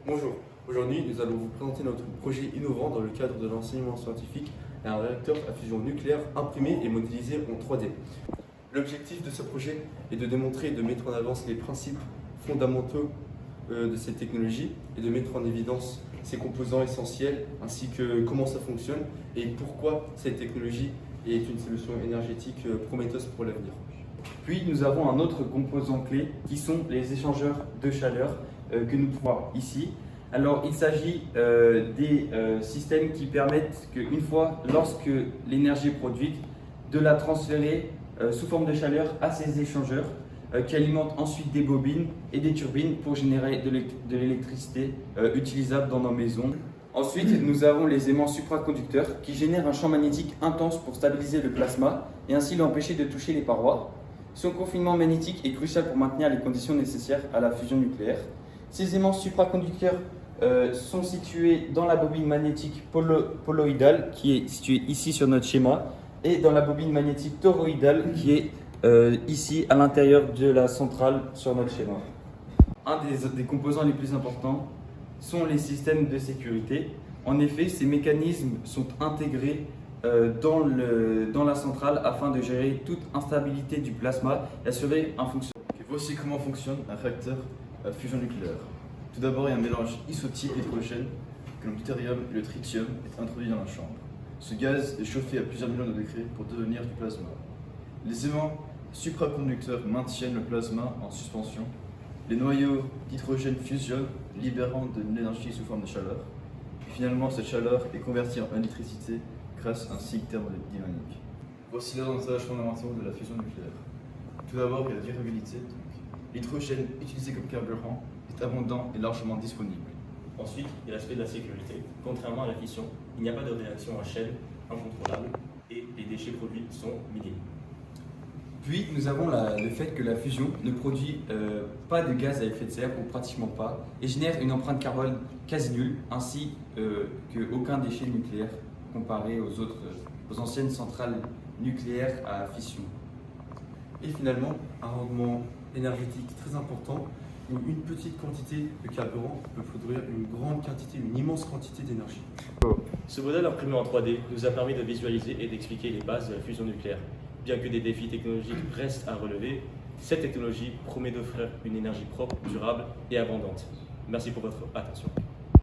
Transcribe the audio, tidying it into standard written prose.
Bonjour, aujourd'hui nous allons vous présenter notre projet innovant dans le cadre de l'enseignement scientifique et un réacteur à fusion nucléaire imprimé et modélisé en 3D. L'objectif de ce projet est de démontrer et de mettre en avant les principes fondamentaux de cette technologie et de mettre en évidence ses composants essentiels ainsi que comment ça fonctionne et pourquoi cette technologie est une solution énergétique prometteuse pour l'avenir. Puis nous avons un autre composant clé qui sont les échangeurs de chaleur que nous pouvons voir ici. Alors il s'agit des systèmes qui permettent qu'une fois, lorsque l'énergie est produite, de la transférer sous forme de chaleur à ces échangeurs qui alimentent ensuite des bobines et des turbines pour générer de l'électricité utilisable dans nos maisons. Ensuite, nous avons les aimants supraconducteurs qui génèrent un champ magnétique intense pour stabiliser le plasma et ainsi l'empêcher de toucher les parois. Son confinement magnétique est crucial pour maintenir les conditions nécessaires à la fusion nucléaire. Ces aimants supraconducteurs sont situés dans la bobine magnétique poloïdale qui est située ici sur notre schéma et dans la bobine magnétique toroïdale qui est ici à l'intérieur de la centrale sur notre schéma. Un des composants les plus importants sont les systèmes de sécurité. En effet, ces mécanismes sont intégrés dans la centrale afin de gérer toute instabilité du plasma et assurer un fonctionnement. Voici comment fonctionne un réacteur à fusion nucléaire. Tout d'abord, il y a un mélange isotype hydrogène que le deutérium et le tritium est introduit dans la chambre. Ce gaz est chauffé à plusieurs millions de degrés pour devenir du plasma. Les aimants supraconducteurs maintiennent le plasma en suspension. Les noyaux d'hydrogène fusionnent, libérant de l'énergie sous forme de chaleur. Et finalement, cette chaleur est convertie en électricité grâce à un cycle thermodynamique. Voici les avantages fondamentaux de la fusion nucléaire. Tout d'abord, il y a la durabilité. L'hydrogène utilisé comme carburant est abondant et largement disponible. Ensuite, il y a l'aspect de la sécurité. Contrairement à la fission, il n'y a pas de réaction en chaîne incontrôlable et les déchets produits sont minimes. Puis nous avons le fait que la fusion ne produit pas de gaz à effet de serre ou pratiquement pas et génère une empreinte carbone quasi nulle ainsi qu'aucun déchet nucléaire comparé aux anciennes centrales nucléaires à fission. Et finalement, un rendement énergétique très important où une petite quantité de carburant peut produire une grande quantité, une immense quantité d'énergie. Ce modèle imprimé en 3D nous a permis de visualiser et d'expliquer les bases de la fusion nucléaire. Bien que des défis technologiques restent à relever, cette technologie promet d'offrir une énergie propre, durable et abondante. Merci pour votre attention.